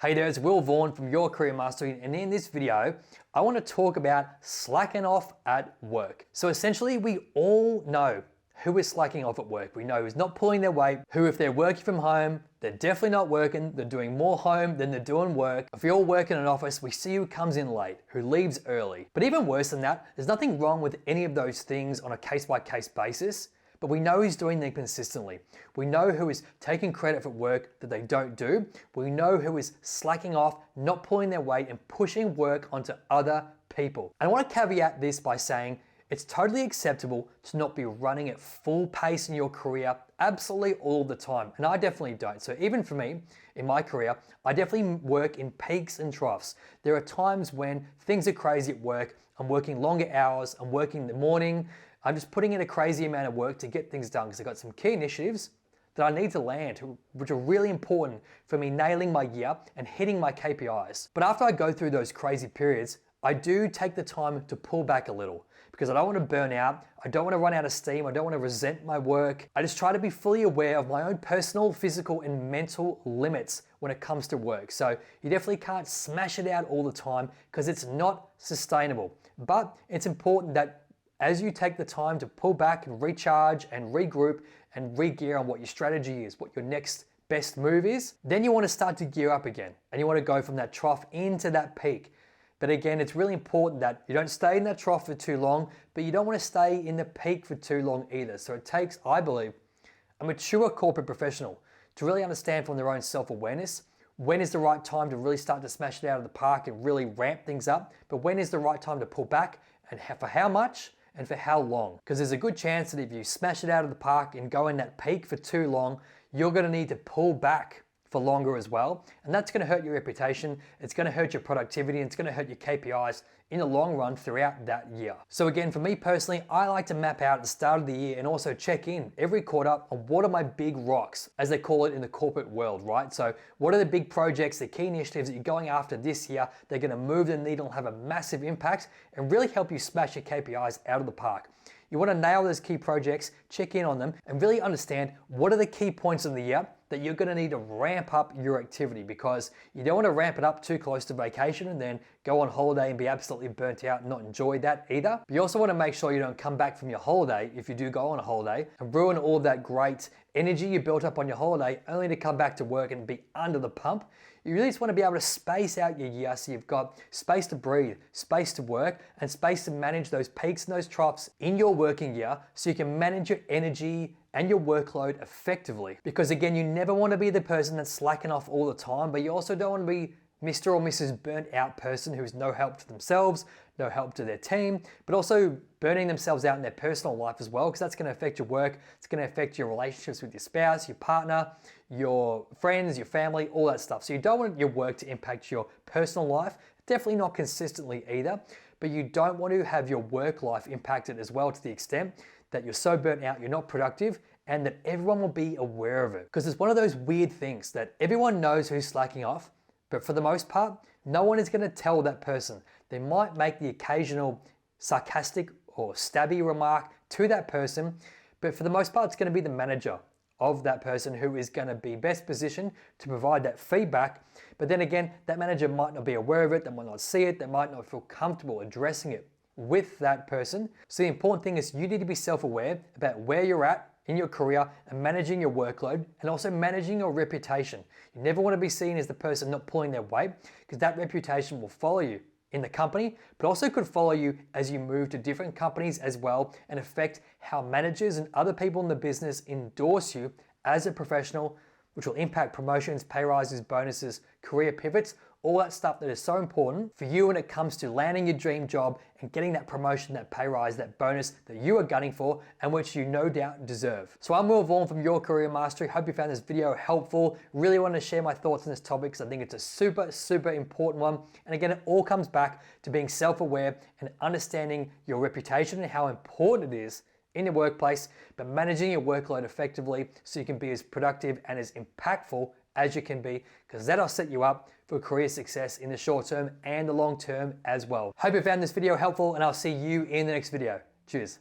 Hey there, it's Will Vaughan from Your Career Mastery, and in this video, I want to talk about slacking off at work. So essentially, we all know who is slacking off at work. We know who's not pulling their weight, who if they're working from home, they're definitely not working, they're doing more home than they're doing work. If you're working in an office, we see who comes in late, who leaves early. But even worse than that, there's nothing wrong with any of those things on a case-by-case basis. But we know who's doing them consistently. We know who is taking credit for work that they don't do. We know who is slacking off, not pulling their weight, and pushing work onto other people. And I want to caveat this by saying it's totally acceptable to not be running at full pace in your career absolutely all the time. And I definitely don't. So even for me, in my career, I definitely work in peaks and troughs. There are times when things are crazy at work. I'm working longer hours. I'm working in the morning. I'm just putting in a crazy amount of work to get things done because I've got some key initiatives that I need to land, which are really important for me nailing my year and hitting my KPIs. But after I go through those crazy periods, I do take the time to pull back a little because I don't want to burn out. I don't want to run out of steam. I don't want to resent my work. I just try to be fully aware of my own personal, physical, and mental limits when it comes to work. So you definitely can't smash it out all the time because it's not sustainable. But it's important that as you take the time to pull back and recharge and regroup and re-gear on what your strategy is, what your next best move is, then you want to start to gear up again and you want to go from that trough into that peak. But again, it's really important that you don't stay in that trough for too long, but you don't want to stay in the peak for too long either. So it takes, I believe, a mature corporate professional to really understand from their own self-awareness when is the right time to really start to smash it out of the park and really ramp things up, but when is the right time to pull back and for how much and for how long. Because there's a good chance that if you smash it out of the park and go in that peak for too long, you're gonna need to pull back for longer as well. And that's gonna hurt your reputation, it's gonna hurt your productivity, and it's gonna hurt your KPIs in the long run throughout that year. So again, for me personally, I like to map out at the start of the year and also check in every quarter on what are my big rocks, as they call it in the corporate world, right? So what are the big projects, the key initiatives that you're going after this year? They're gonna move the needle, have a massive impact, and really help you smash your KPIs out of the park. You want to nail those key projects, check in on them, and really understand what are the key points of the year that you're going to need to ramp up your activity, because you don't want to ramp it up too close to vacation and then go on holiday and be absolutely burnt out and not enjoy that either. But you also want to make sure you don't come back from your holiday, if you do go on a holiday, and ruin all that great energy you built up on your holiday only to come back to work and be under the pump. You really just want to be able to space out your year so you've got space to breathe, space to work, and space to manage those peaks and those troughs in your working year so you can manage your energy and your workload effectively. Because again, you never want to be the person that's slacking off all the time, but you also don't want to be Mr. or Mrs. burnt out person who's no help to themselves, no help to their team, but also burning themselves out in their personal life as well, because that's going to affect your work, it's going to affect your relationships with your spouse, your partner, your friends, your family, all that stuff. So you don't want your work to impact your personal life, definitely not consistently either, but you don't want to have your work life impacted as well to the extent that you're so burnt out, you're not productive, and that everyone will be aware of it. Because it's one of those weird things that everyone knows who's slacking off, but for the most part, no one is going to tell that person. They might make the occasional sarcastic or stabby remark to that person, but for the most part, it's going to be the manager of that person who is going to be best positioned to provide that feedback. But then again, that manager might not be aware of it, they might not see it, they might not feel comfortable addressing it with that person. So the important thing is you need to be self-aware about where you're at in your career and managing your workload and also managing your reputation. You never want to be seen as the person not pulling their weight, because that reputation will follow you in the company, but also could follow you as you move to different companies as well and affect how managers and other people in the business endorse you as a professional, which will impact promotions, pay rises, bonuses, career pivots, all that stuff that is so important for you when it comes to landing your dream job and getting that promotion, that pay rise, that bonus that you are gunning for and which you no doubt deserve. So I'm Will Vaughan from Your Career Mastery. Hope you found this video helpful. Really want to share my thoughts on this topic because I think it's a super, super important one. And again, it all comes back to being self-aware and understanding your reputation and how important it is in your workplace, but managing your workload effectively so you can be as productive and as impactful as you can be, because that'll set you up for career success in the short term and the long term as well. Hope you found this video helpful, and I'll see you in the next video. Cheers.